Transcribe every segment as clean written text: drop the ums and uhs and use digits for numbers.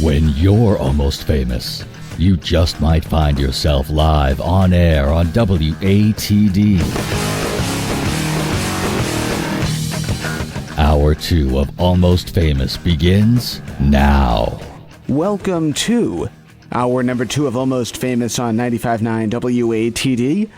When you're almost famous, you just might find yourself live on air on WATD. Hour 2 of Almost Famous begins now. Welcome to hour number 2 of Almost Famous on 95.9 WATD.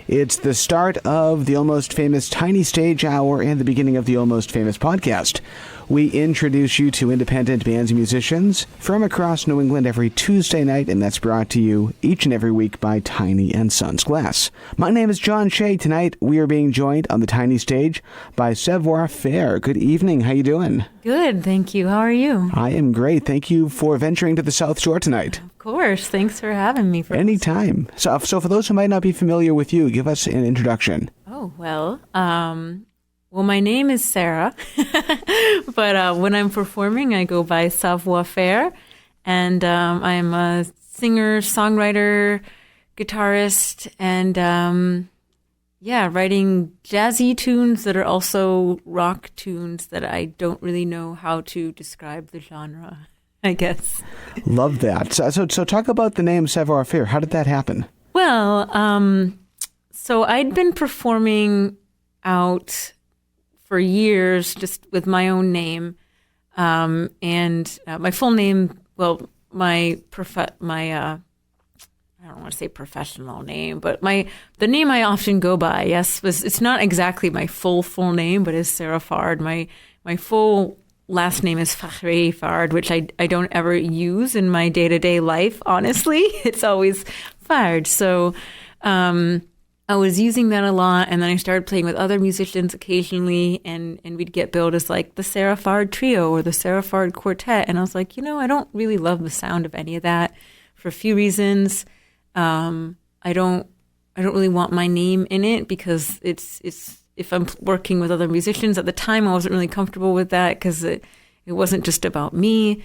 It's the start of the Almost Famous Tiny Stage Hour and the beginning of the Almost Famous podcast. We introduce you to independent bands and musicians from across New England every Tuesday night, and that's brought to you each and every week by Tiny & Sons Glass. My name is John Shea. Tonight, we are being joined on the Tiny Stage by Savoir Faire. Good evening. How you doing? Good, thank you. How are you? I am great. Thank you for venturing to the South Shore tonight. Of course. Thanks for having me. Anytime. So for those who might not be familiar with you, give us an introduction. Oh, well, my name is Sarah, but when I'm performing, I go by Savoir Faire, and I'm a singer, songwriter, guitarist, and writing jazzy tunes that are also rock tunes that I don't really know how to describe the genre, I guess. Love that. So talk about the name Savoir Faire. How did that happen? Well, so I'd been performing out for years, just with my own name, and my full name. Well, I don't want to say professional name, but the name I often go by, it's not exactly my full name, but is Sarah Fard. My full last name is Fard, which I don't ever use in my day-to-day life. Honestly, it's always Fard. So. I was using that a lot, and then I started playing with other musicians occasionally, and we'd get billed as like the Sarah Fard Trio or the Sarah Fard Quartet, and I was like, I don't really love the sound of any of that for a few reasons. I don't really want my name in it because it's if I'm working with other musicians at the time, I wasn't really comfortable with that because it wasn't just about me.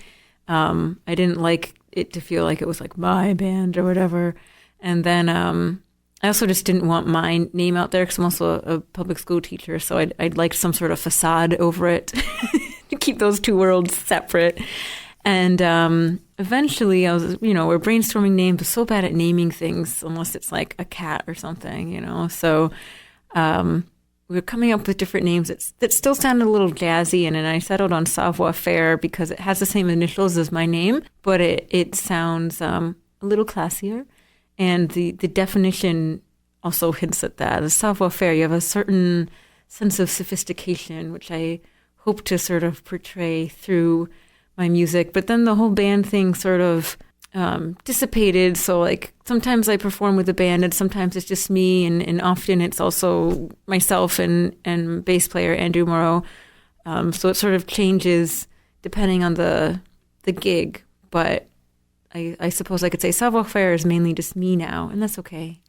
I didn't like it to feel like it was like my band or whatever, and then. I also just didn't want my name out there because I'm also a public school teacher, so I'd like some sort of facade over it to keep those two worlds separate. And eventually I was, we're brainstorming names, but so bad at naming things unless it's like a cat or something, So we were coming up with different names that still sounded a little jazzy, and then I settled on Savoir Faire because it has the same initials as my name, but it sounds a little classier. And the definition also hints at that. The Savoir Faire, you have a certain sense of sophistication, which I hope to sort of portray through my music. But then the whole band thing sort of dissipated. So like sometimes I perform with a band and sometimes it's just me. And often it's also myself and bass player Andrew Moreau. So it sort of changes depending on the gig. But I suppose I could say Savoir Faire is mainly just me now, and that's okay.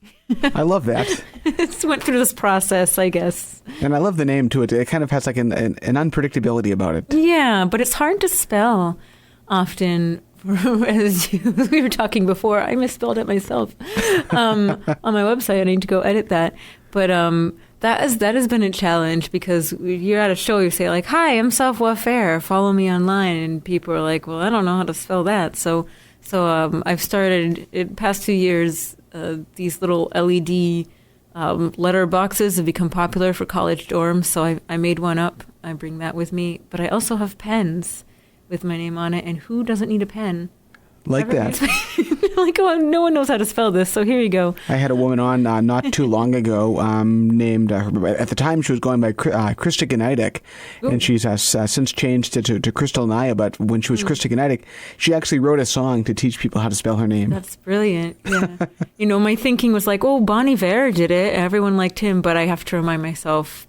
I love that. It's went through this process, I guess. And I love the name to it. It kind of has like an unpredictability about it. Yeah, but it's hard to spell often. As we were talking before, I misspelled it myself on my website. I need to go edit that. But that has been a challenge because you're at a show, you say like, "Hi, I'm Savoir Faire. Follow me online," and people are like, "Well, I don't know how to spell that." So I've started in the past 2 years. These little LED letter boxes have become popular for college dorms. So I made one up. I bring that with me. But I also have pens with my name on it. And who doesn't need a pen? Like that. Like, oh, no one knows how to spell this, so here you go. I had a woman on not too long ago named, at the time she was going by Krista Gneidic, and she's since changed to Crystal Naya, but when she was Krista Gneidic, she actually wrote a song to teach people how to spell her name. That's brilliant, yeah. My thinking was like, oh, Bon Iver did it, everyone liked him, but I have to remind myself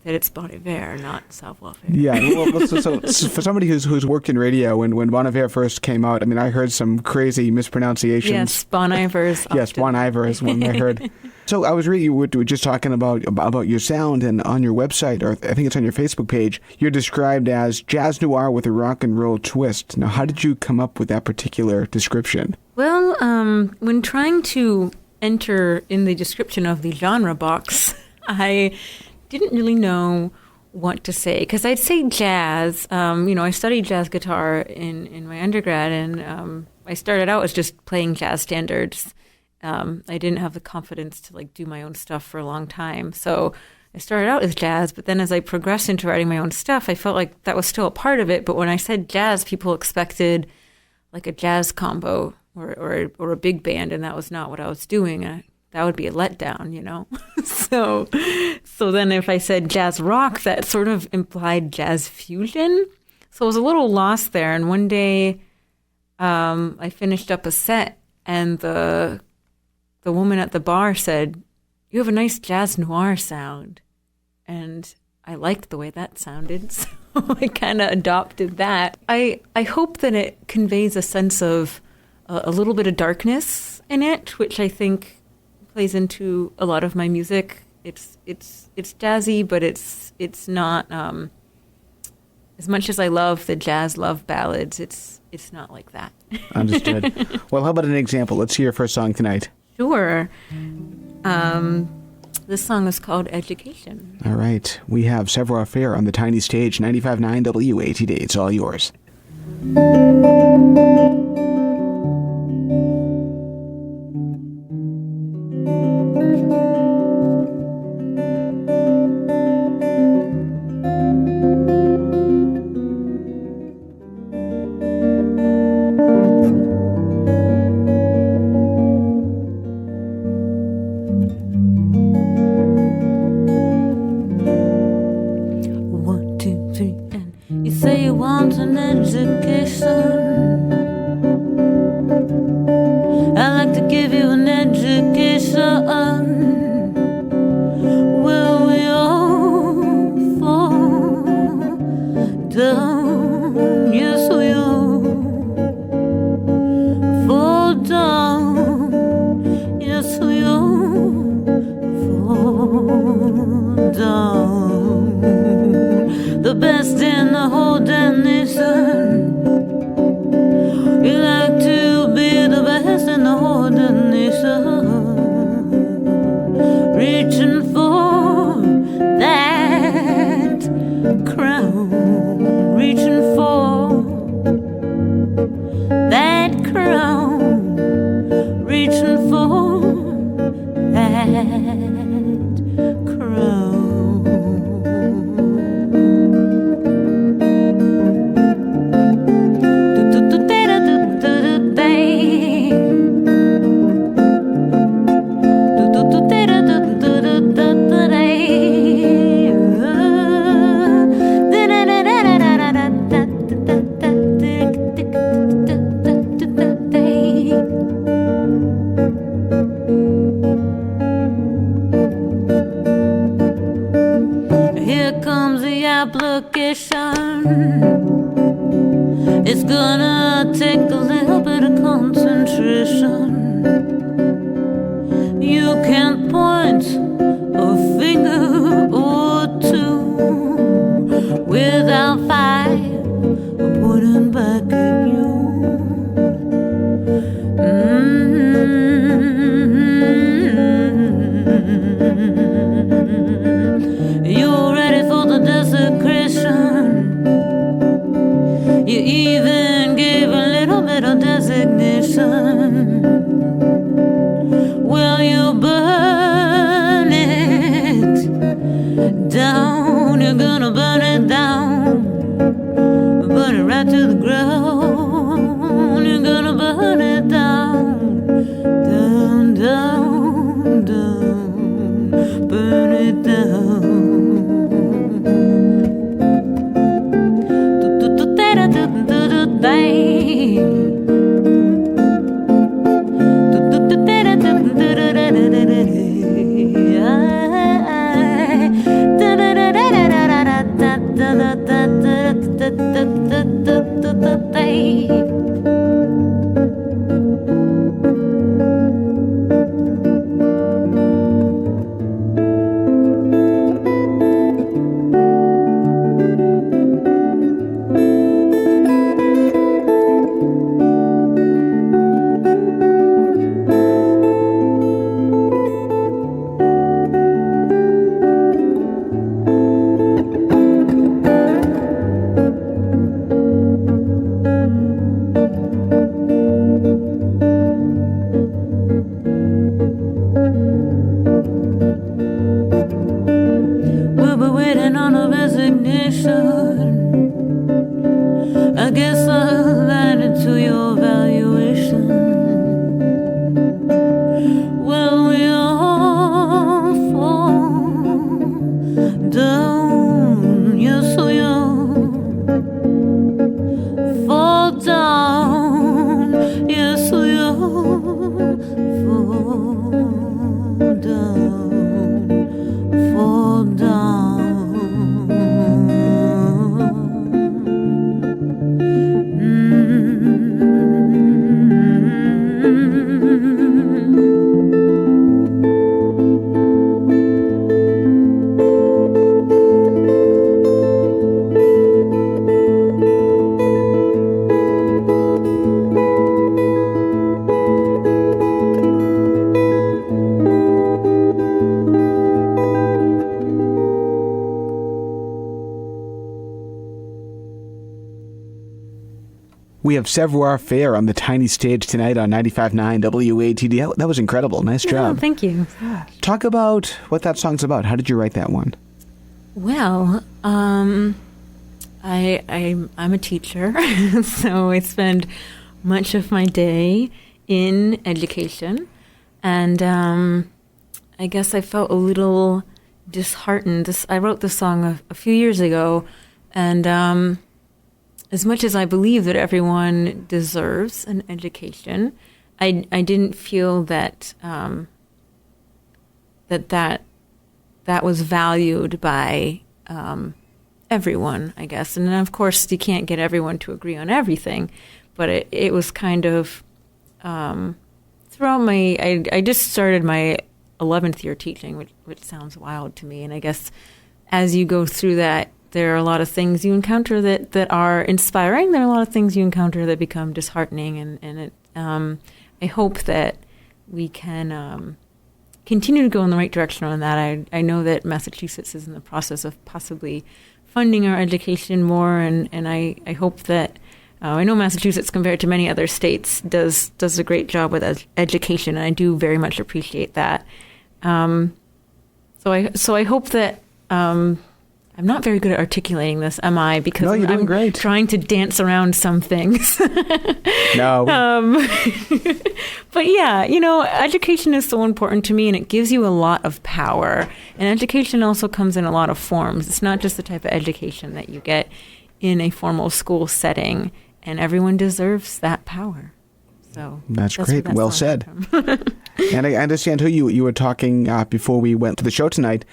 that it's Bon Iver, not Savoir Faire. Yeah, well, so for somebody who's worked in radio, when Bon Iver first came out, I mean, I heard some crazy mispronunciations. Yes, Bon Iver's. Yes, Bon Iver is one I heard. So I was we were just talking about your sound, and on your website, or I think it's on your Facebook page, you're described as jazz noir with a rock and roll twist. Now, how did you come up with that particular description? Well, when trying to enter in the description of the genre box, I didn't really know what to say, because I'd say jazz. I studied jazz guitar in my undergrad, and I started out as just playing jazz standards. I didn't have the confidence to like do my own stuff for a long time, so I started out as jazz. But then as I progressed into writing my own stuff, I felt like that was still a part of it. But when I said jazz, people expected like a jazz combo or a big band, and that was not what I was doing. That would be a letdown, So then if I said jazz rock, that sort of implied jazz fusion. So I was a little lost there. And one day, I finished up a set, and the woman at the bar said, "You have a nice jazz noir sound." And I liked the way that sounded, so I kind of adopted that. I hope that it conveys a sense of a little bit of darkness in it, which I think plays into a lot of my music. It's jazzy, but it's not as much as I love the jazz love ballads. It's not like that. Understood. Well, how about an example? Let's hear your first song tonight. Sure. This song is called Education. All right. We have Savoir Faire on the tiny stage, 95.9 WATD. It's all yours. It's gonna take a little bit of concentration. You can point a finger or two without five pointing back at you. You're ready for the desecration. You even gave a little bit of designation. Well, you burn it down. You're gonna burn it down. Burn it right to the ground. You're gonna burn it down. Down, down, down. Burn it down. We have Savoir Faire on the tiny stage tonight on 95.9 WATD. That was incredible. Nice job. Oh, thank you. Talk about what that song's about. How did you write that one? Well, I'm a teacher, so I spend much of my day in education, and I guess I felt a little disheartened. I wrote this song a few years ago, and as much as I believe that everyone deserves an education, I didn't feel that that was valued by everyone, I guess. And of course, you can't get everyone to agree on everything, but it was kind of throughout I just started my 11th year teaching, which sounds wild to me. And I guess as you go through that, there are a lot of things you encounter that are inspiring. There are a lot of things you encounter that become disheartening. And I hope that we can continue to go in the right direction on that. I know that Massachusetts is in the process of possibly funding our education more, and I hope that I know Massachusetts, compared to many other states, does a great job with education, and I do very much appreciate that. So I hope that I'm not very good at articulating this, am I? Because no, you're doing I'm great. Trying to dance around some things. No. But yeah, education is so important to me, and it gives you a lot of power. And education also comes in a lot of forms. It's not just the type of education that you get in a formal school setting, and everyone deserves that power. So that's great. Well said. And I understand too, you were talking before we went to the show tonight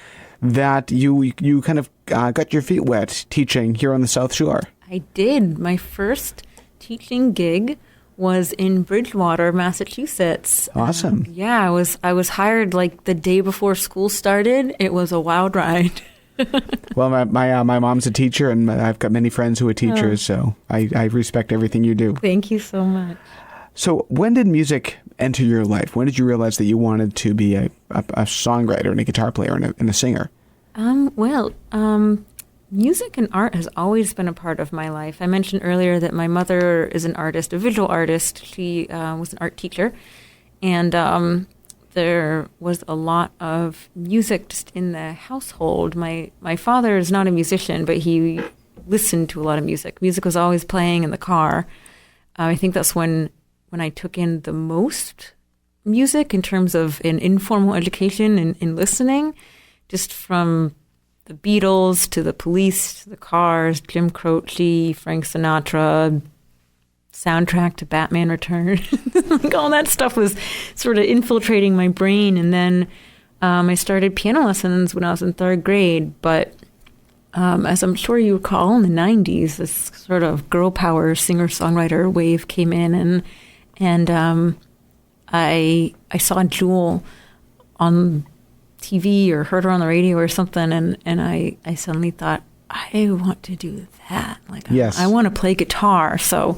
that you kind of got your feet wet teaching here on the South Shore. I did. My first teaching gig was in Bridgewater, Massachusetts. Awesome. Yeah, I was hired like the day before school started. It was a wild ride. Well, my mom's a teacher, and I've got many friends who are teachers, so I respect everything you do. Thank you so much. So when did music enter your life? When did you realize that you wanted to be a songwriter and a guitar player and a singer? Music and art has always been a part of my life. I mentioned earlier that my mother is an artist, a visual artist. She was an art teacher, and there was a lot of music just in the household. My father is not a musician, but he listened to a lot of music. Music was always playing in the car. I think that's when I took in the most music in terms of an informal education and in listening, just from the Beatles to the Police to the Cars, Jim Croce, Frank Sinatra, soundtrack to Batman Returns. Like all that stuff was sort of infiltrating my brain. And then I started piano lessons when I was in third grade. But as I'm sure you recall, in the 90s, this sort of girl power singer-songwriter wave came in, and I saw Jewel on TV or heard her on the radio or something, and I suddenly thought, I want to do that. Like, yes. I want to play guitar. So,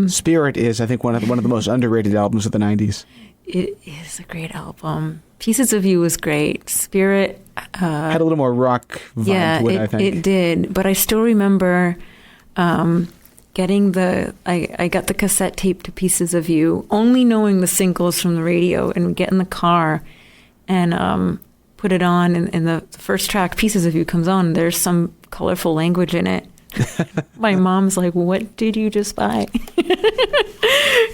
Spirit is, I think, one of the most underrated albums of the 90s. It is a great album. Pieces of You was great. Spirit had a little more rock vibe to it, I think. It did. But I still remember getting I got the cassette tape to Pieces of You, only knowing the singles from the radio, and get in the car and put it on, and the first track, Pieces of You, comes on, and there's some colorful language in it. My mom's like, what did you just buy?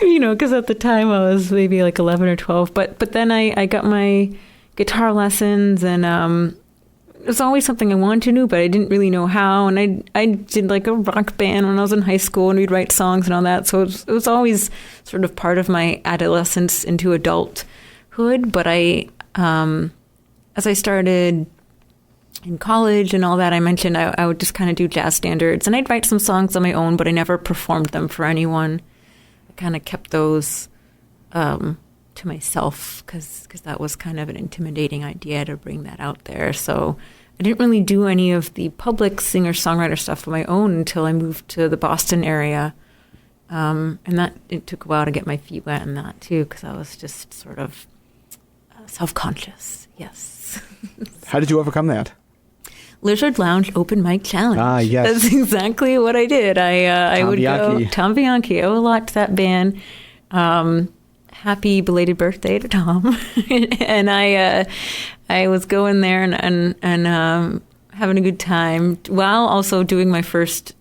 Because at the time I was maybe like 11 or 12. But then I got my guitar lessons, and it was always something I wanted to do, but I didn't really know how. And I did like a rock band when I was in high school, and we'd write songs and all that. So it was always sort of part of my adolescence into adulthood. But as I started in college and all that, I mentioned I would just kind of do jazz standards, and I'd write some songs on my own, but I never performed them for anyone. I kind of kept those to myself because that was kind of an intimidating idea to bring that out there. So I didn't really do any of the public singer-songwriter stuff on my own until I moved to the Boston area. And that it took a while to get my feet wet in that too, because I was just sort of self-conscious. Yes. How did you overcome that? Lizard Lounge Open Mic Challenge. Ah, yes. That's exactly what I did. I would Bianchi. go. Tom Bianchi. I owe a lot to that band. Happy belated birthday to Tom. And I was going there and having a good time while also doing my first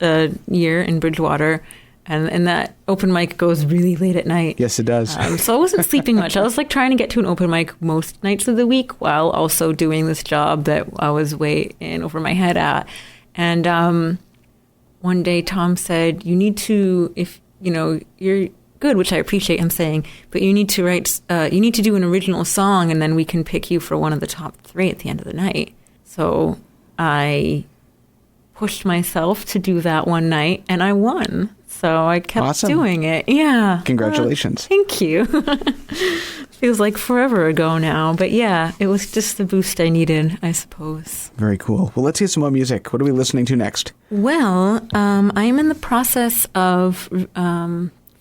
year in Bridgewater. And that open mic goes really late at night. Yes, it does. So I wasn't sleeping much. I was like trying to get to an open mic most nights of the week while also doing this job that I was way in over my head at. And one day Tom said, you need to, if you know, you're good, which I appreciate him saying, but you need to write, you need to do an original song and then we can pick you for one of the top 3 at the end of the night. So I pushed myself to do that one night and I won. So I kept Awesome. doing it. Yeah. Congratulations. Thank you. Feels like forever ago now. But yeah, it was just the boost I needed, I suppose. Very cool. Well, let's hear some more music. What are we listening to next? Well, I'm in the process of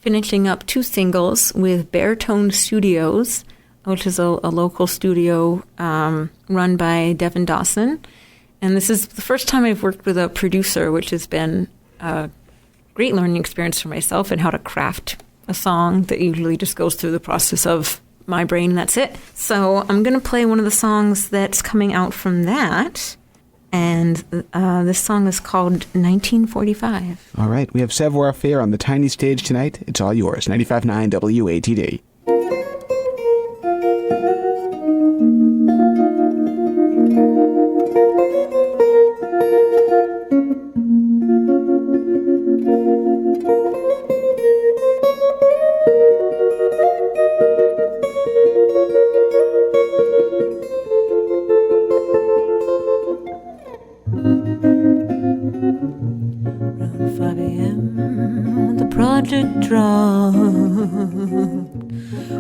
finishing up 2 singles with Baritone Studios, which is a local studio run by Devin Dawson. And this is the first time I've worked with a producer, which has been a great learning experience for myself and how to craft a song that usually just goes through the process of my brain and that's it. So I'm going to play one of the songs that's coming out from that. And this song is called 1945. All right. We have Savoir Faire on the tiny stage tonight. It's all yours. 95.9 WATD. Around 5 a.m. the project dropped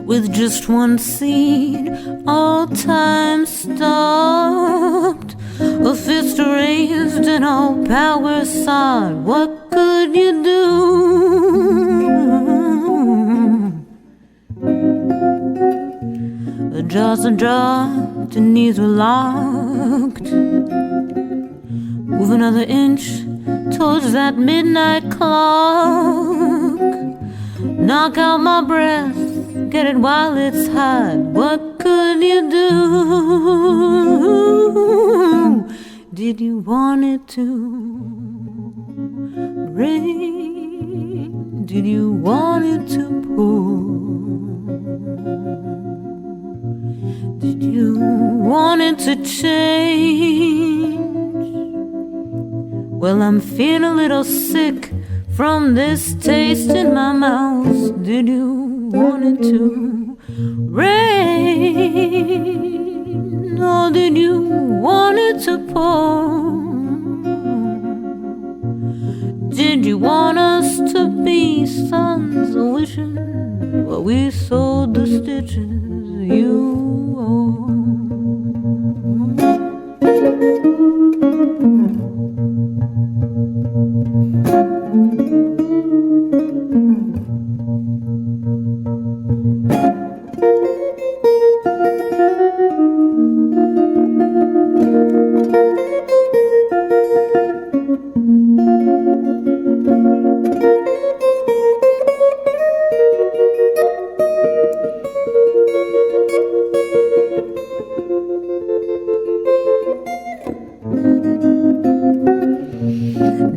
with just one scene, all time stopped. A fist raised and all power sought. What could you do? The jaws are dropped and knees were locked. Move another inch towards that midnight clock. Knock out my breath, get it while it's hot. What could you do? Did you want it to rain? Did you want it to pour? Did you want it to change? Well, I'm feeling a little sick from this taste in my mouth. Did you want it to rain? Or did you want it to pour? Did you want us to be sons of wishing while we sewed the stitches you owe?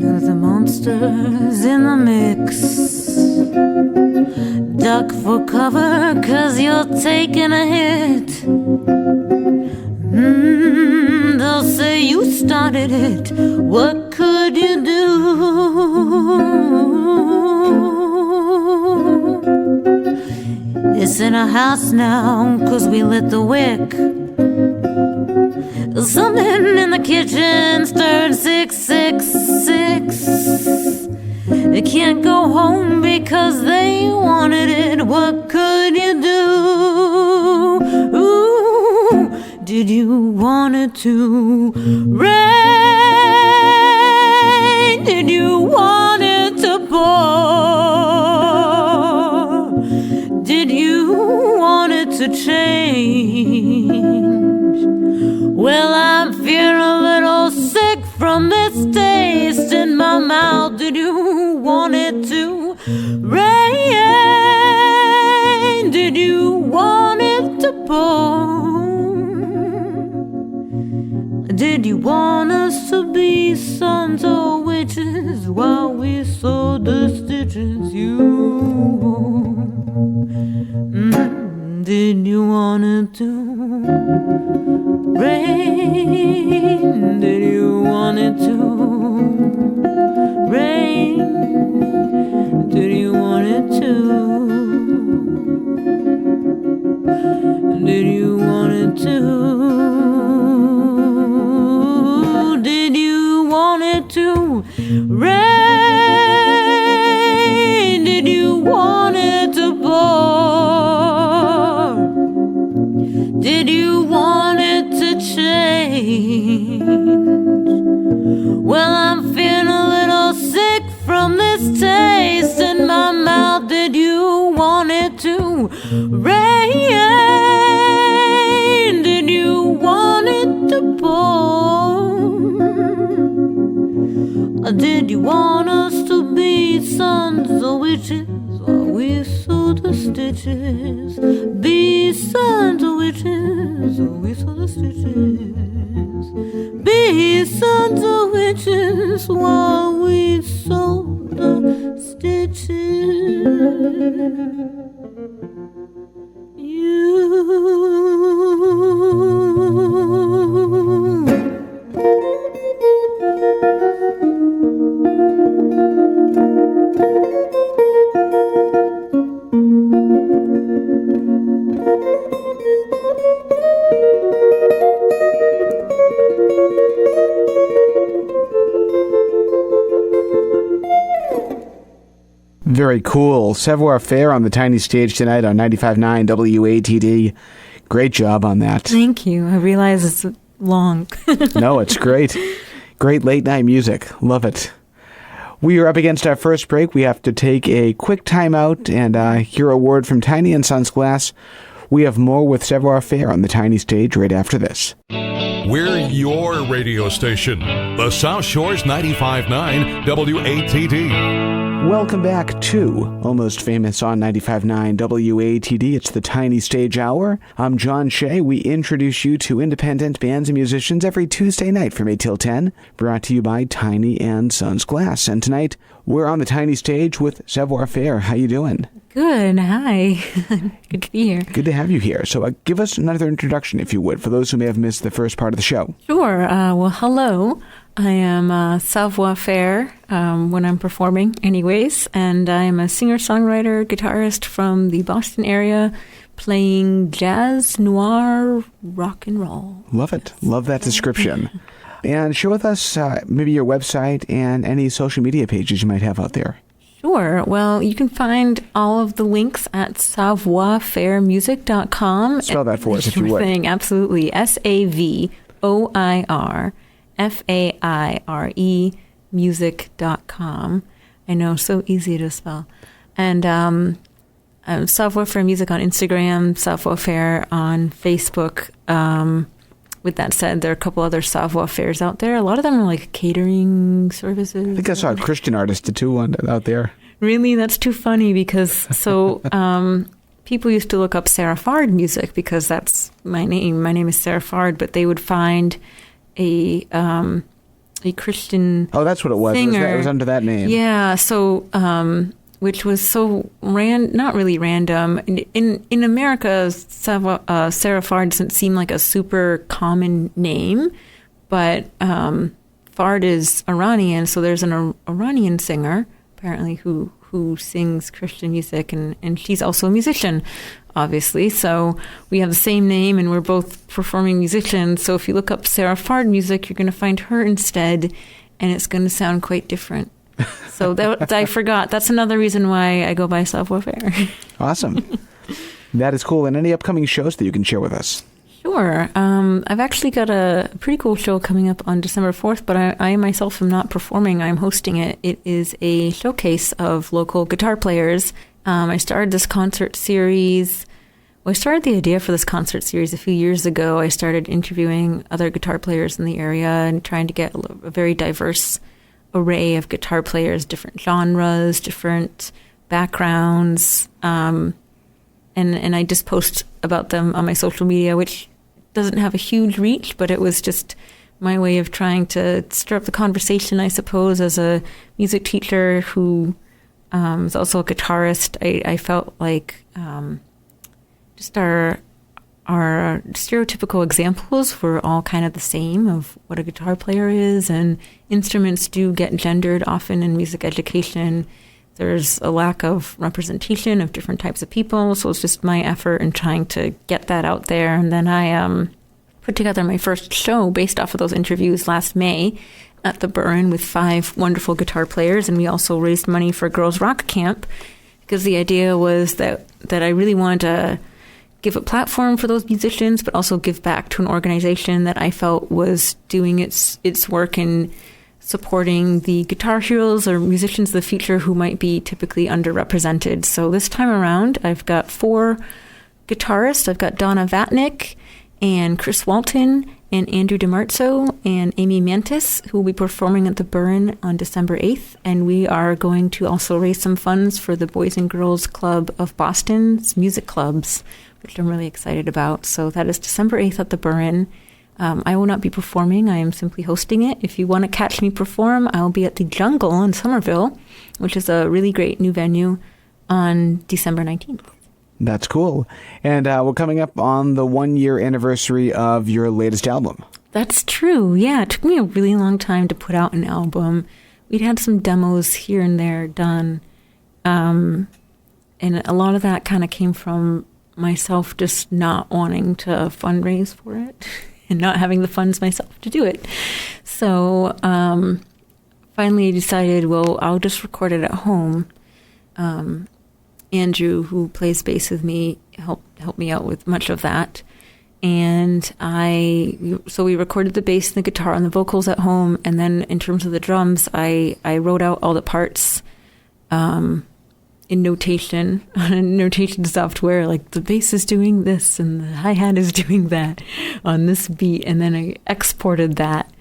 None of the monsters in the mix. Duck for cover, 'cause you're taking a hit. They'll say you started it. What could you do? It's in a house now, 'cause we lit the wick. Something in the kitchen stirred 666. They can't go home because they wanted it. What could you do? Ooh, did you want it to rain? Did you want it to pour? Did you want it to change? Well, I'm feeling a little sick my mouth? Did you want it to rain? Did you want it to pour? Did you want us to be sons or witches while we sewed the stitches you wore? Did you want it to rain? Did you want it to rain? Did you want it to? Did you want it to? Did you want it to rain? Did you want it to pour? Did you want it to change? Well, I'm feeling a little sick from this taste in my mouth. Did you want it to rain? Did you want it to pour? Or did you want us to be sons or witches while we sew the stitches? Be sons or witches while we sew the stitches. Be sons or witches while we sew the stitches. Very cool. Savoir Faire on the tiny stage tonight on 95.9 WATD. Great job on that. Thank you. I realize it's long. No, it's great. Great late night music. Love it. We are up against our first break. We have to take a quick time out and hear a word from Tiny and Sons Glass. We have more with Savoir Faire on the tiny stage right after this. We're your radio station, the South Shore's 95.9 WATD. Welcome back to Almost Famous on 95.9 WATD. It's the Tiny Stage Hour. I'm John Shea. We introduce you to independent bands and musicians every Tuesday night from 8 till 10, brought to you by Tiny and Sons Glass. And tonight, we're on the tiny stage with Savoir Faire. How you doing? Good. Hi. Good to be here. Good to have you here. So give us another introduction, if you would, for those who may have missed the first part of the show. Sure. Well, hello. I am Savoir Faire when I'm performing anyways, and I'm a singer-songwriter, guitarist from the Boston area, playing jazz, noir, rock and roll. Love it. Love that description. And share with us maybe your website and any social media pages you might have out there. Sure. Well, you can find all of the links at savoir-faire-music.com. Spell that for us, if you would. Absolutely. SAVOIRFAIRE music.com. I know, so easy to spell. And Savoir Faire Music on Instagram, Savoir Faire on Facebook. With that said, there are a couple other Savoir Fairs out there. A lot of them are like catering services. I think I saw a Christian artist too out there. Really? That's too funny because people used to look up Sarah Fard music because that's my name. My name is Sarah Fard, but they would find a Christian that's what it was. singer. It was under that name. Yeah. So, which was so not really random. In America, Sarah Fard doesn't seem like a super common name, but Fard is Iranian, so there's an Iranian singer apparently who sings Christian music, and she's also a musician, obviously. So we have the same name, and we're both performing musicians. So if you look up Sarah Fard music, you're going to find her instead, and it's going to sound quite different. So I forgot. That's another reason why I go by Savoir Faire. Awesome. That is cool. And any upcoming shows that you can share with us? Sure. I've actually got a pretty cool show coming up on December 4th, but I myself am not performing. I'm hosting it. It is a showcase of local guitar players. I started this concert series. Well, I started the idea for this concert series a few years ago. I started interviewing other guitar players in the area and trying to get a very diverse array of guitar players, different genres, different backgrounds. And I just post about them on my social media, which doesn't have a huge reach, but it was just my way of trying to stir up the conversation, I suppose, as a music teacher who is also a guitarist. I felt like just our stereotypical examples were all kind of the same of what a guitar player is, and instruments do get gendered often in music education. There's a lack of representation of different types of people, so it's just my effort in trying to get that out there. And then I put together my first show based off of those interviews last May at the Burren with 5 wonderful guitar players, and we also raised money for Girls Rock Camp, because the idea was that I really wanted to give a platform for those musicians, but also give back to an organization that I felt was doing its work in supporting the guitar heroes or musicians of the future who might be typically underrepresented. So this time around, I've got 4 guitarists. I've got Donna Vatnick and Chris Walton and Andrew DiMarzo and Amy Mantis, who will be performing at the Burren on December 8th. And we are going to also raise some funds for the Boys and Girls Club of Boston's music clubs, which I'm really excited about. So that is December 8th at the Burren. I will not be performing. I am simply hosting it. If you want to catch me perform, I'll be at the Jungle in Somerville, which is a really great new venue, on December 19th. That's cool. And we're coming up on the 1-year anniversary of your latest album. That's true. Yeah, it took me a really long time to put out an album. We'd had some demos here and there done. And a lot of that kind of came from myself just not wanting to fundraise for it and not having the funds myself to do it. So finally I decided, well, I'll just record it at home. Andrew, who plays bass with me, helped me out with much of that. And so we recorded the bass and the guitar and the vocals at home. And then in terms of the drums, I wrote out all the parts in notation, on a notation software, like the bass is doing this and the hi-hat is doing that on this beat. And then I exported that.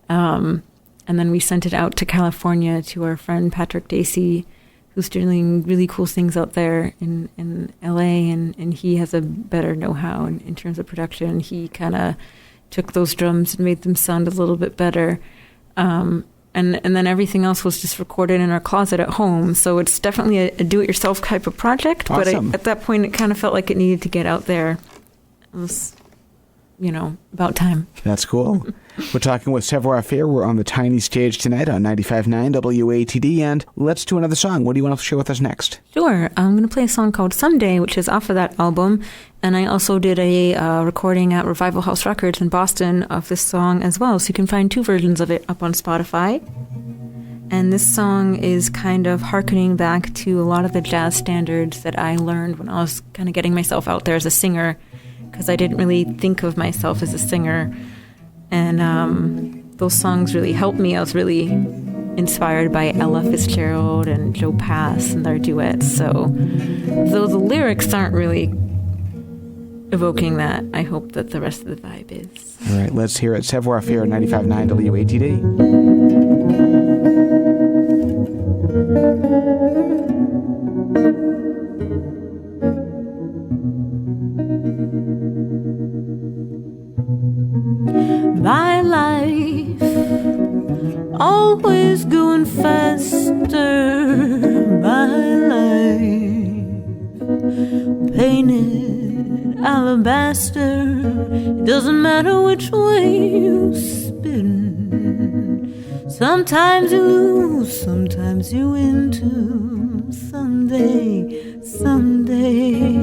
And then we sent it out to California to our friend Patrick Dacey, who's doing really cool things out there in LA, and he has a better know-how in terms of production. He kind of took those drums and made them sound a little bit better. And then everything else was just recorded in our closet at home. So it's definitely a do-it-yourself type of project. Awesome. But at that point, it kind of felt like it needed to get out there. It was, about time. That's cool. We're talking with Savoir Faire. We're on the tiny stage tonight on 95.9 WATD. And let's do another song. What do you want to share with us next? Sure. I'm going to play a song called Someday, which is off of that album. And I also did a recording at Revival House Records in Boston of this song as well. So you can find 2 versions of it up on Spotify. And this song is kind of hearkening back to a lot of the jazz standards that I learned when I was kind of getting myself out there as a singer, because I didn't really think of myself as a singer. And those songs really helped me. I was really inspired by Ella Fitzgerald and Joe Pass and their duets. So though the lyrics aren't really evoking that, I hope that the rest of the vibe is. All right, let's hear it. Savoir Faire, 95.9 WATD. My life always going faster. My life painted alabaster. It doesn't matter which way you spin. Sometimes you lose, sometimes you win too. Someday, someday,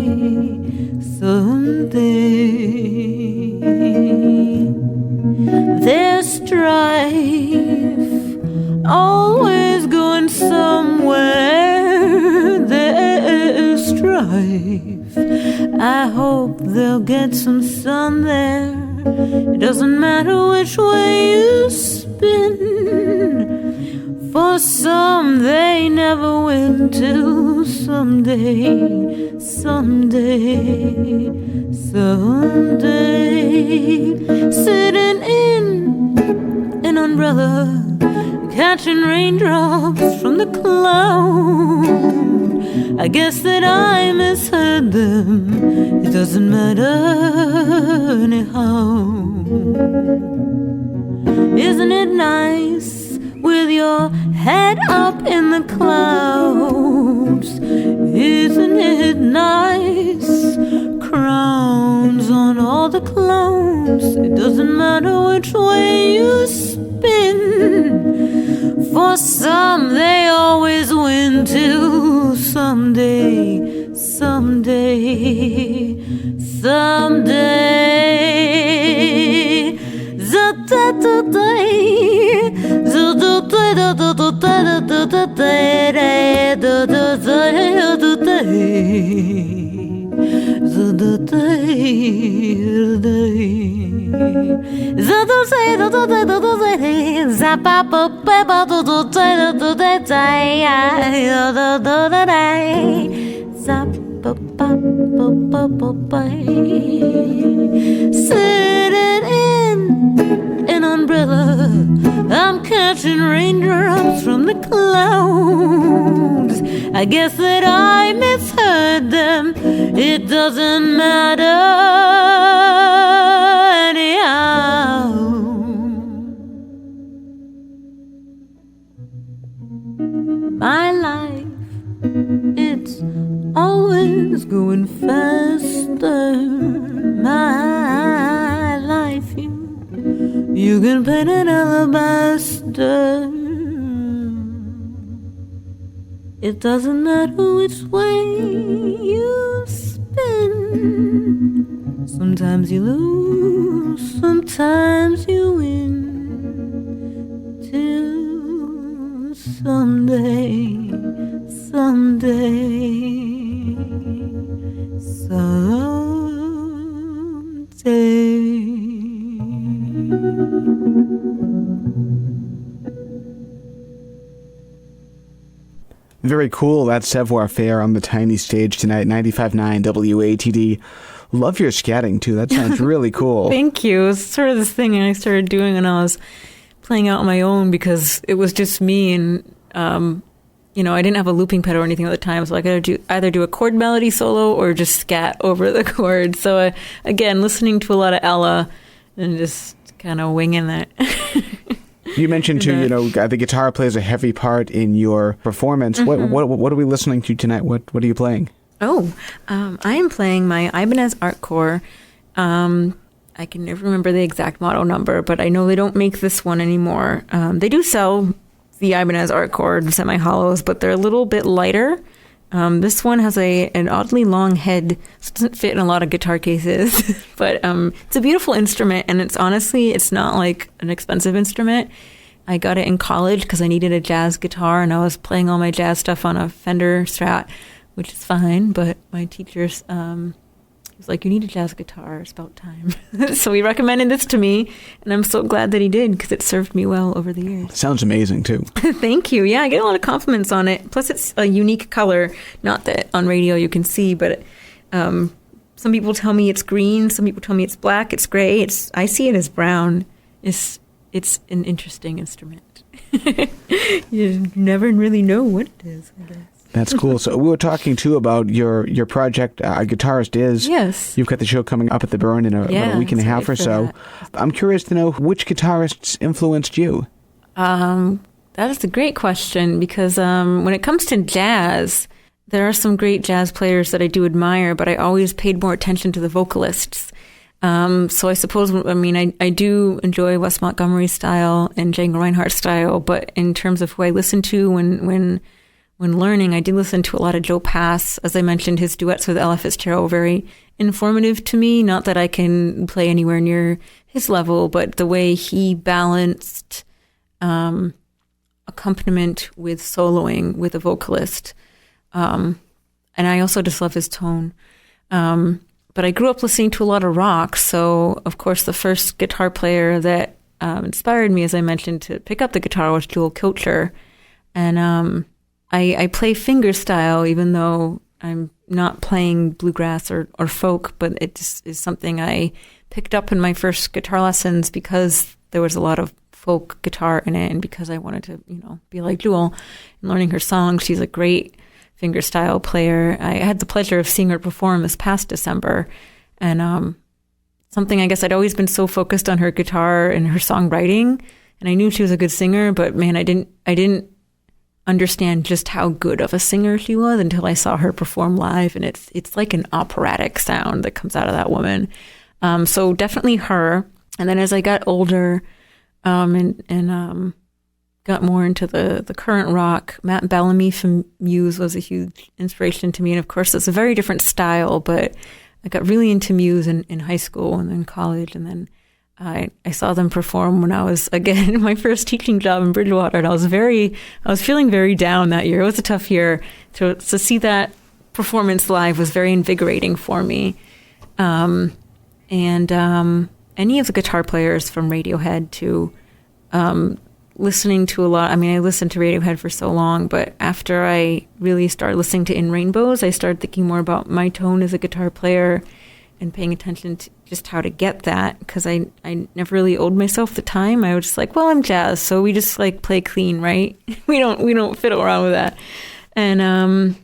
someday. There's strife, always going somewhere. There's strife, I hope they'll get some sun there. It doesn't matter which way you spin, for some they never win till someday, someday, someday. Sitting in an umbrella, catching raindrops from the cloud. I guess that I misheard them. It doesn't matter anyhow. Isn't it nice with your head up in the clouds? Isn't it nice? Crowns on all the clouds. It doesn't matter which way you spin. For some they always win too. Someday, someday, someday. Sitting in an umbrella, I'm catching raindrops from the clouds. I guess that I misheard them. It doesn't matter anyhow. My life, it's always going faster. My life, you can paint an alabaster. It doesn't matter which way you spin. Sometimes you lose, sometimes you win. Till someday, someday, someday. Very cool. That's Savoir Faire on the tiny stage tonight, 95.9 WATD. Love your scatting, too. That sounds really cool. Thank you. It's sort of this thing I started doing when I was playing out on my own because it was just me and, you know, I didn't have a looping pedal or anything at the time, so I could either do a chord melody solo or just scat over the chord. So, again, listening to a lot of Ella and just kind of winging that. You mentioned, too, you know, the guitar plays a heavy part in your performance. Mm-hmm. What are we listening to tonight? What are you playing? Oh, I am playing my Ibanez Art Core. I can never remember the exact model number, but I know they don't make this one anymore. They do sell the Ibanez Art Core semi-hollows, but they're a little bit lighter. This one has an oddly long head, so it doesn't fit in a lot of guitar cases, but it's a beautiful instrument, and it's not like an expensive instrument. I got it in college because I needed a jazz guitar, and I was playing all my jazz stuff on a Fender Strat, which is fine, but my teachers was like, you need a jazz guitar, it's about time. So he recommended this to me, and I'm so glad that he did because it served me well over the years. Sounds amazing, too. Thank you. Yeah, I get a lot of compliments on it. Plus, it's a unique color. Not that on radio you can see, but some people tell me it's green, some people tell me it's black, it's gray. I see it as brown. It's an interesting instrument. You never really know what it is, I guess. That's cool. So we were talking, too, about your project, Guitarist Is. Yes. You've got the show coming up at the Burn in about a week and a half or so. I'm curious to know which guitarists influenced you. That is a great question because when it comes to jazz, there are some great jazz players that I do admire, but I always paid more attention to the vocalists. So I suppose, I do enjoy Wes Montgomery's style and Django Reinhardt's style, but in terms of who I listen to when learning, I did listen to a lot of Joe Pass. As I mentioned, his duets with Ella Fitzgerald were very informative to me. Not that I can play anywhere near his level, but the way he balanced accompaniment with soloing with a vocalist. And I also just love his tone. But I grew up listening to a lot of rock. So, of course, the first guitar player that inspired me, as I mentioned, to pick up the guitar was Joel Kilcher. And I play fingerstyle, even though I'm not playing bluegrass or folk, but it just is something I picked up in my first guitar lessons because there was a lot of folk guitar in it, and because I wanted to, be like Jewel and learning her songs. She's a great fingerstyle player. I had the pleasure of seeing her perform this past December, and something I guess I'd always been so focused on her guitar and her songwriting, and I knew she was a good singer, but man, I didn't understand just how good of a singer she was until I saw her perform live, and it's like an operatic sound that comes out of that woman. So definitely her. And then as I got older, and got more into the current rock, Matt Bellamy from Muse was a huge inspiration to me. And of course, it's a very different style, but I got really into Muse in high school and then college, and then I saw them perform when I was, again, my first teaching job in Bridgewater, and I was feeling very down that year. It was a tough year. To see that performance live was very invigorating for me. And any of the guitar players from Radiohead to listening to a lot. I mean, I listened to Radiohead for so long, but after I really started listening to In Rainbows, I started thinking more about my tone as a guitar player and paying attention to just how to get that, because I never really owed myself the time. I was just like, well, I'm jazz, so we just like play clean, right? we don't fiddle around with that. And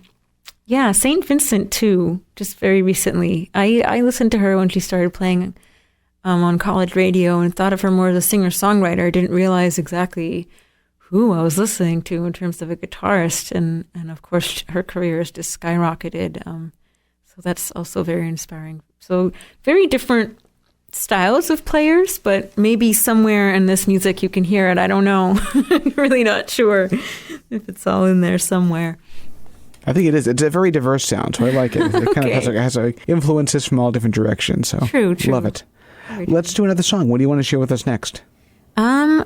yeah, St. Vincent too, just very recently. I listened to her when she started playing on college radio and thought of her more as a singer-songwriter. I didn't realize exactly who I was listening to in terms of a guitarist. And of course, her career has just skyrocketed. So that's also very inspiring. So very different styles of players, but maybe somewhere in this music you can hear it. I don't know. I'm really not sure if it's all in there somewhere. I think it is. It's a very diverse sound, so I like it. It kind of has influences from all different directions. So true. Love it. Let's do another song. What do you want to share with us next? I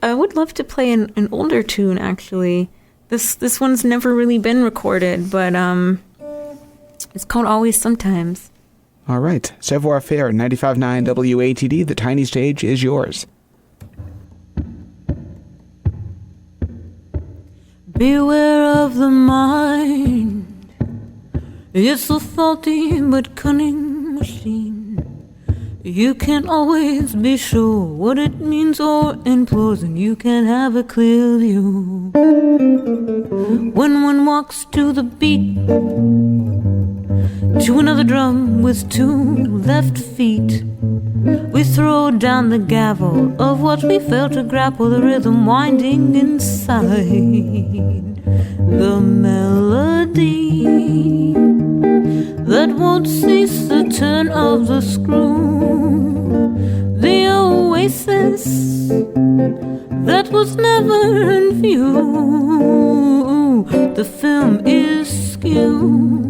would love to play an older tune, actually. This one's never really been recorded, but it's called Always Sometimes. All right. Savoir Faire, 95.9 WATD. The tiny stage is yours. Beware of the mind. It's a faulty but cunning machine. You can't always be sure what it means or implores, and you can't have a clear view. When one walks to the beat, to another drum with two left feet, we throw down the gavel of what we fail to grapple, the rhythm winding inside the melody that won't cease the turn of the screw, the oasis that was never in view. The film is skewed.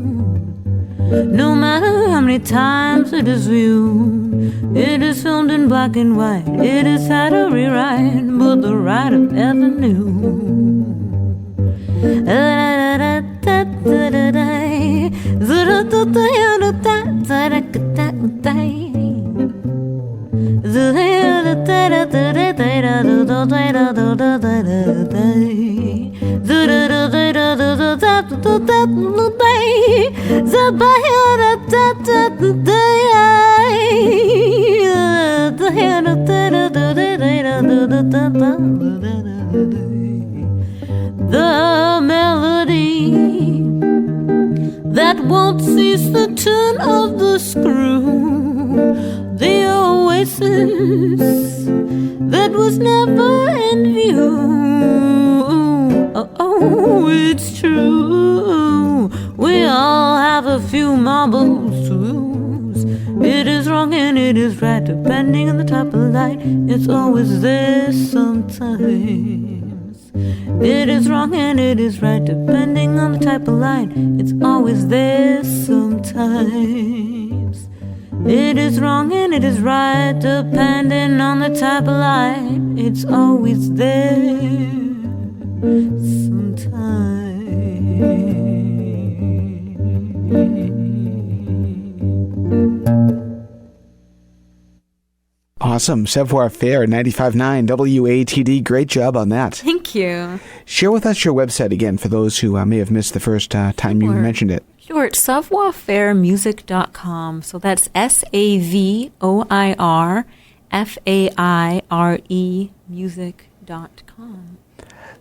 No matter how many times it is viewed, it is filmed in black and white. It is had a rewrite, but the writer never knew. The melody that won't cease the turn of the screw, the oasis that was never in view. Oh, it's true. We all have a few marbles to lose. It is wrong and it is right, depending on the type of light. It's always there sometimes. It is wrong and it is right, depending on the type of light. It's always there sometimes. It is wrong and it is right, depending on the type of light. It's always there sometimes. Awesome. Savoir Faire, 95.9 WATD. Great job on that. Thank you. Share with us your website again for those who may have missed the first time you mentioned it. Sure. It's savoir-faire-music.com. So that's SAVOIR-FAIRE savormusic.com.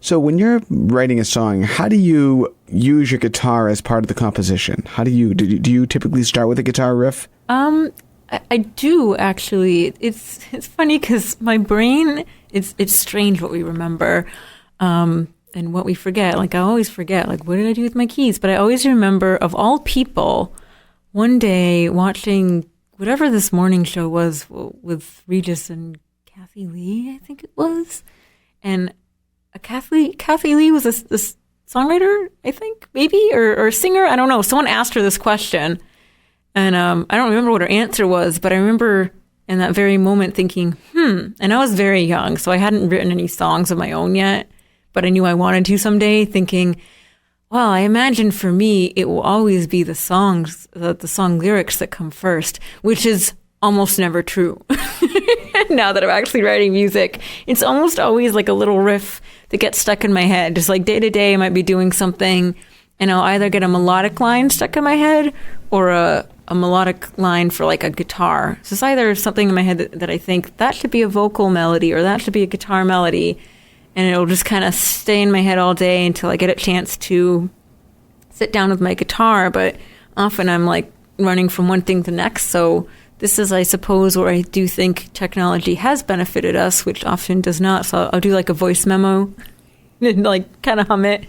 So when you're writing a song, how do you use your guitar as part of the composition? How do you typically start with a guitar riff? I do actually. It's funny because my brain, it's strange what we remember and what we forget. Like I always forget, like what did I do with my keys? But I always remember, of all people, one day watching whatever this morning show was with Regis and Kathy Lee, I think it was, and Kathy Lee was a songwriter, I think, maybe, or singer. I don't know. Someone asked her this question. And I don't remember what her answer was, but I remember in that very moment thinking, and I was very young, so I hadn't written any songs of my own yet, but I knew I wanted to someday, thinking, well, I imagine for me, it will always be the song lyrics that come first, which is almost never true. Now that I'm actually writing music, it's almost always like a little riff that gets stuck in my head. Just like day to day, I might be doing something, and I'll either get a melodic line stuck in my head or a melodic line for like a guitar. So it's either something in my head that I think that should be a vocal melody or that should be a guitar melody, and it'll just kind of stay in my head all day until I get a chance to sit down with my guitar. But often I'm like running from one thing to the next. So this is, I suppose, where I do think technology has benefited us, which often does not. So I'll do like a voice memo and like kind of hum it.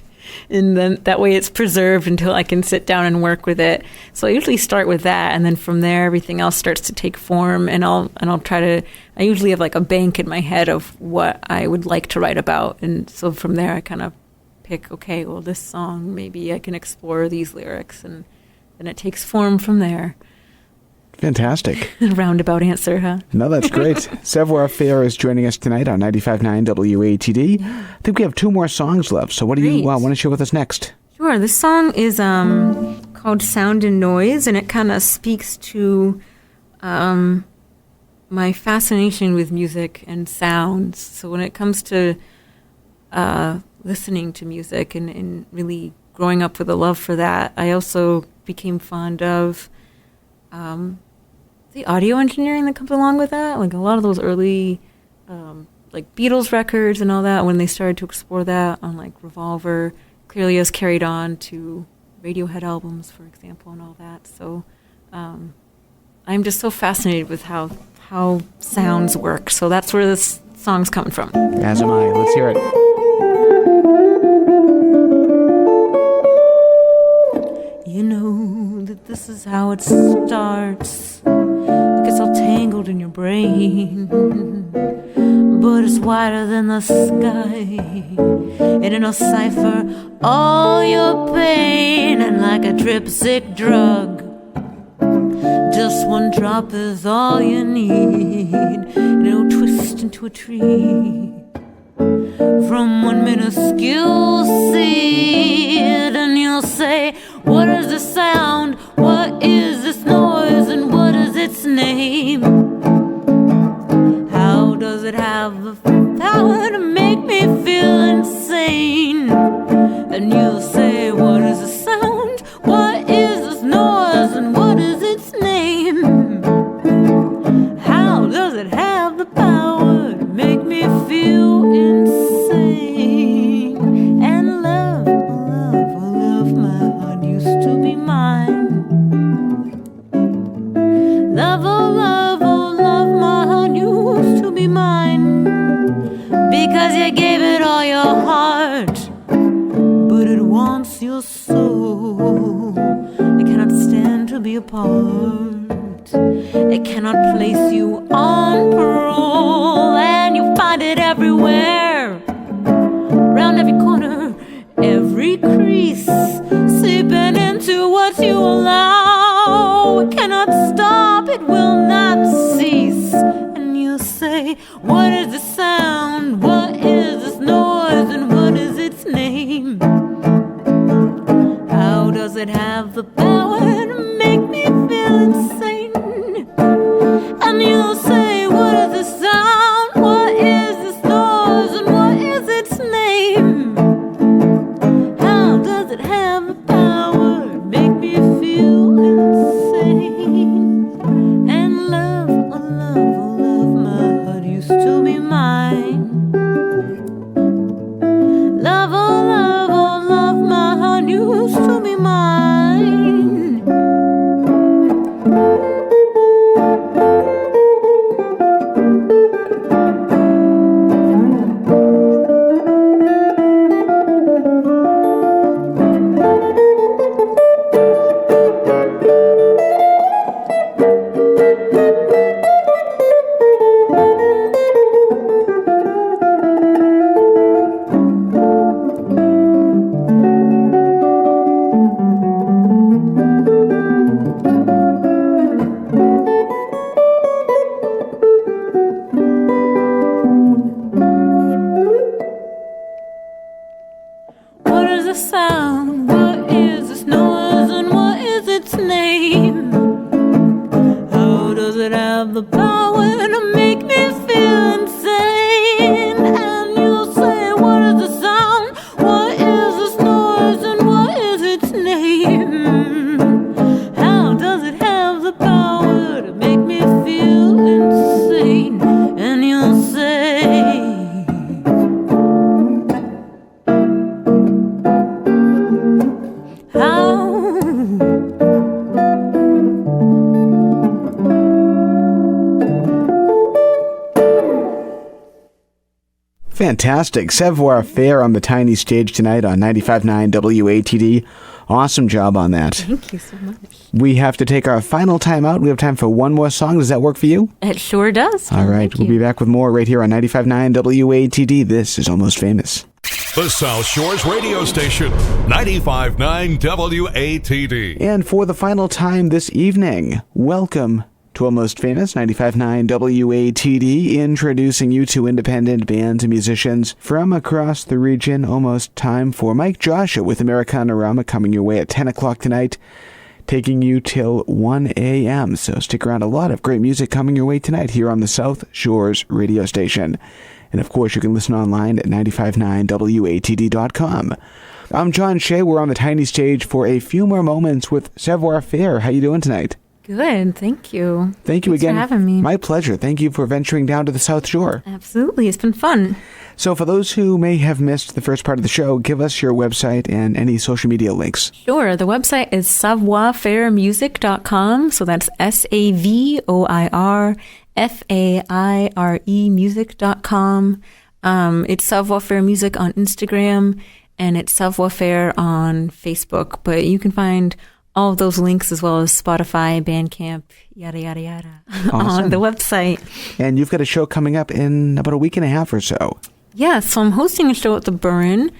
And then that way it's preserved until I can sit down and work with it. So I usually start with that, and then from there everything else starts to take form, and I'll try to, I usually have like a bank in my head of what I would like to write about, and so from there I kind of pick, okay, well this song, maybe I can explore these lyrics, and then it takes form from there. Fantastic. Roundabout answer, huh? No, that's great. Savoir Faire is joining us tonight on 95.9 WATD. I think we have two more songs left. So what do you want to share with us next? Sure. This song is called Sound and Noise, and it kind of speaks to my fascination with music and sounds. So when it comes to listening to music and really growing up with a love for that, I also became fond of the audio engineering that comes along with that. Like a lot of those early like Beatles records and all that, when they started to explore that on like Revolver, clearly has carried on to Radiohead albums, for example, and all that. So I'm just so fascinated with how sounds work. So that's where this song's coming from. As am I. Let's hear it. You know that this is how it starts. It gets all tangled in your brain, but it's wider than the sky, and it'll cipher all your pain. And like a trip-sick drug, just one drop is all you need, and it'll twist into a tree from one minuscule seed. And you'll say, what is the sound? What is this noise? And what is its name? How does it have the power to make me feel insane? And you'll say, what is the sound? What is this noise? And what is its name? How does it have the power to make me feel insane? And love, my heart used to be mine. Love, oh love, my heart used to be mine. Because you gave it all your heart, but it wants your soul. It cannot stand to be apart. It cannot place you on parole. And you find it everywhere, round every corner, every crease, seeping into what you allow. It cannot stop, it will not cease. And you say, what is the sound? What is this noise? And what is its name? How does it have the power to make me feel insane? And you'll say, what is the sound? What is this noise? And what is its name? How does it have the power to make me feel insane? And love, oh love, my heart used to be mine. the power to make me feel insane. And you'll say, what is the sound? What is this noise? And what is its name? How does it have the power to make me feel insane? And you'll say, how? Fantastic. Savoir Faire on the tiny stage tonight on 95.9 WATD. Awesome job on that. Thank you so much. We have to take our final time out. We have time for one more song. Does that work for you? It sure does. All right. Thank We'll you. be back with more right here on 95.9 WATD. This is Almost Famous. The South Shores radio station, 95.9 WATD. And for the final time this evening, welcome to Almost Famous, 95.9 WATD, introducing you to independent bands and musicians from across the region. Almost time for Mike Joshua with Americanarama coming your way at 10 o'clock tonight, taking you till 1 a.m. So stick around. A lot of great music coming your way tonight here on the South Shores radio station. And of course, you can listen online at 959watd.com. I'm John Shea. We're on the tiny stage for a few more moments with Savoir Faire. How you doing tonight? Good. Thank you. Thank you Thanks again. for having me. My pleasure. Thank you for venturing down to the South Shore. Absolutely. It's been fun. So for those who may have missed the first part of the show, give us your website and any social media links. Sure. The website is savoir-faire-music.com. So that's SAVOIRFAIRE music.com. It's Savoir Faire Music on Instagram, and it's Savoir Faire on Facebook. But you can find all of those links as well as Spotify, Bandcamp, yada, yada, yada, on the website. And you've got a show coming up in about a week and a half or so. Yeah, so I'm hosting a show at the Burn.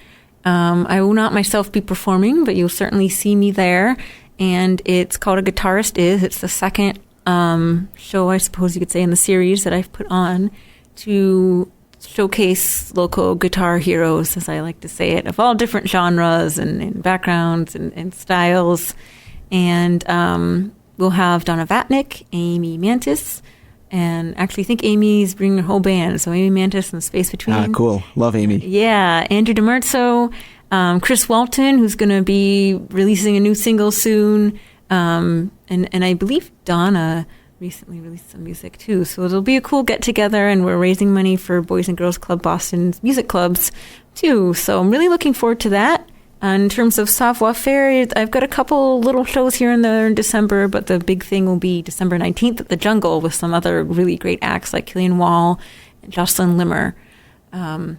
I will not myself be performing, but you'll certainly see me there. And it's called A Guitarist Is. It's the second show, I suppose you could say, in the series that I've put on to showcase local guitar heroes, as I like to say it, of all different genres and backgrounds and styles. And we'll have Donna Vatnick, Amy Mantis, and actually I think Amy's bringing her whole band. So Amy Mantis and the Space Between. Ah, cool. Love Amy. Yeah, Andrew DiMerzo, Chris Walton, who's going to be releasing a new single soon, and I believe Donna recently released some music too. So it'll be a cool get together, and we're raising money for Boys and Girls Club Boston's music clubs too. So I'm really looking forward to that. In terms of Savoir Faire, I've got a couple little shows here and there in December, but the big thing will be December 19th at the Jungle with some other really great acts like Killian Wall and Jocelyn Limmer. Yeah,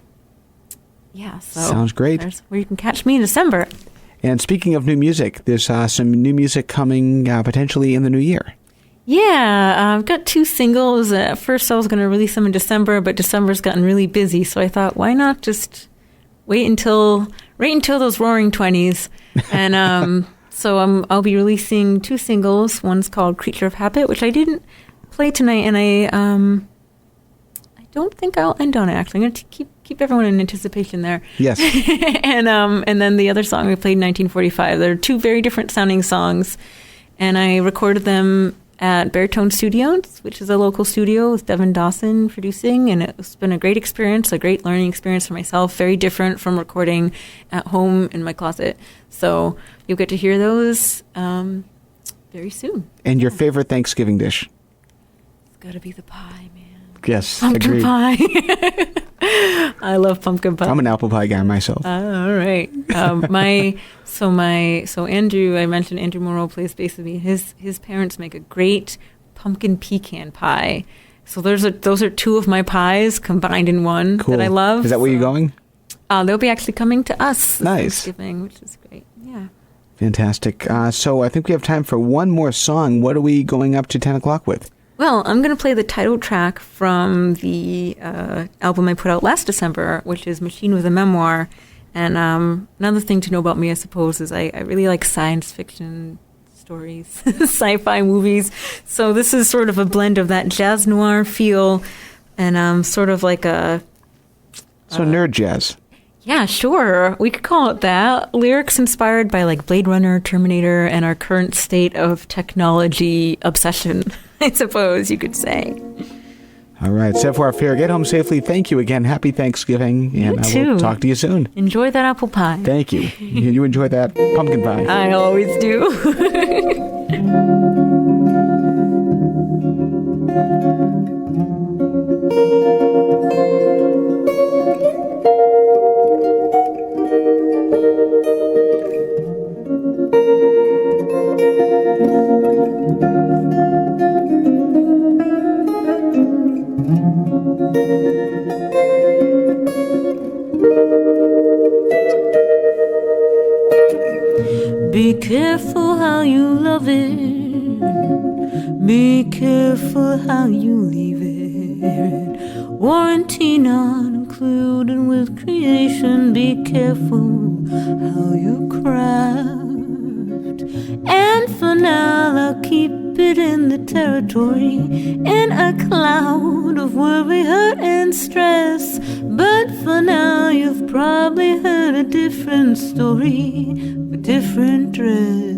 so Sounds great. There's where you can catch me in December. And speaking of new music, there's some new music coming potentially in the new year. Yeah, I've got two singles. At first I was going to release them in December, but December's gotten really busy, so I thought, why not just wait until those roaring 20s. And so I'll be releasing two singles. One's called Creature of Habit, which I didn't play tonight, and I don't think I'll end on it, actually. I'm going to keep everyone in anticipation there. Yes. And then the other song we played, 1945. They're two very different sounding songs, and I recorded them at Baritone Studios, which is a local studio with Devin Dawson producing, and it's been a great experience, a great learning experience for myself, very different from recording at home in my closet. So you'll get to hear those very soon. And your favorite Thanksgiving dish? It's got to be the pie, man. Yes, Pumpkin agreed. pie. I love pumpkin pie. I'm an apple pie guy myself. All right. So Andrew, I mentioned Andrew Moreau plays bass with me. His parents make a great pumpkin pecan pie. So those are two of my pies combined in one Cool. that I love. Is that where you're going? They'll be actually coming to us this Nice. Thanksgiving, which is great. Yeah. Fantastic. So I think we have time for one more song. What are we going up to 10 o'clock with? Well, I'm going to play the title track from the album I put out last December, which is Machine with a Memoir. And another thing to know about me, I suppose, is I really like science fiction stories, sci-fi movies. So this is sort of a blend of that jazz noir feel and sort of like a... So nerd jazz. Yeah, sure. We could call it that. Lyrics inspired by like Blade Runner, Terminator, and our current state of technology obsession. I suppose you could say. All right, Savoir Faire, get home safely. Thank you again. Happy Thanksgiving. And I will talk to you soon. Enjoy that apple pie. Thank you. You enjoy that pumpkin pie. I always do. Be careful how you love it. Be careful how you leave it. Warranty not included with creation. Be careful how you craft. And for now I'll keep it in the territory, in a cloud of worry, hurt, and stress. But for now you've probably heard a different story, a different dress.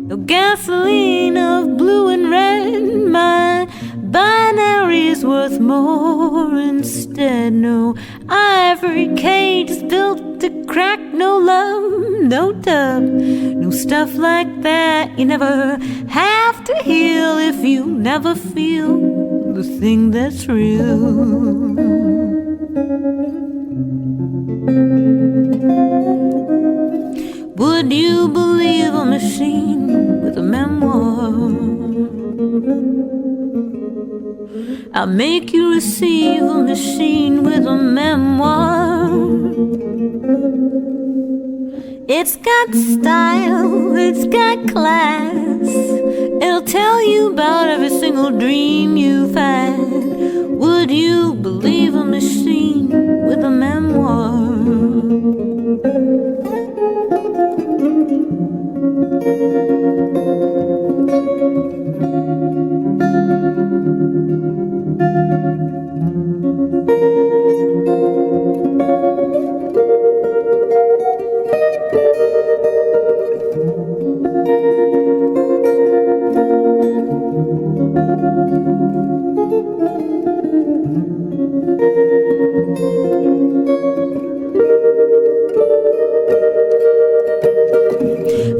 No gasoline of blue and red, my binary's worth more instead. No ivory cage is built to crack, no love, no dub, no stuff like that. You never have to heal if you never feel the thing that's real. Would you believe a machine with a memoir? I'll make you receive a machine with a memoir. It's got style, it's got class. It'll tell you about every single dream you've had. Would you believe a machine with a memoir?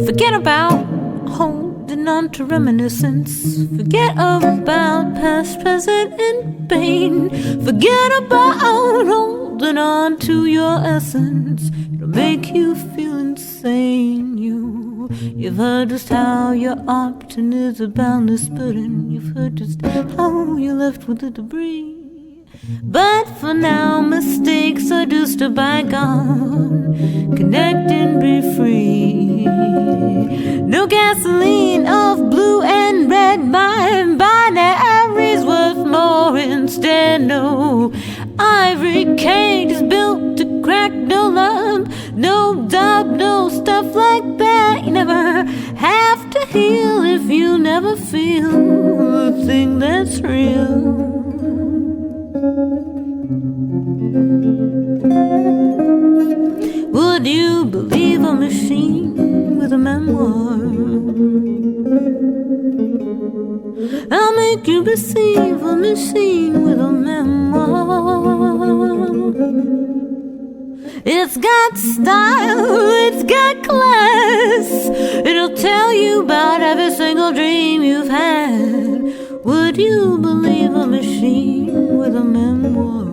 Forget about holding on to reminiscence. Forget about past, present, and pain. Forget about holding on to your essence. It'll make you feel insane. You've heard just how your option is a boundless burden. You've heard just how you're left with the debris. But for now, mistakes are just a bygone. Connect and be free. No gasoline of blue and red. My binary's worth more instead. No ivory cage is built to crack, no love, no dog, no stuff like that. You never have to heal if you never feel the thing that's real. Would you believe a machine with a memoir? I'll make you receive a machine with a memoir. It's got style, it's got class. It'll tell you about every single dream you've had. Would you believe a machine with a memoir?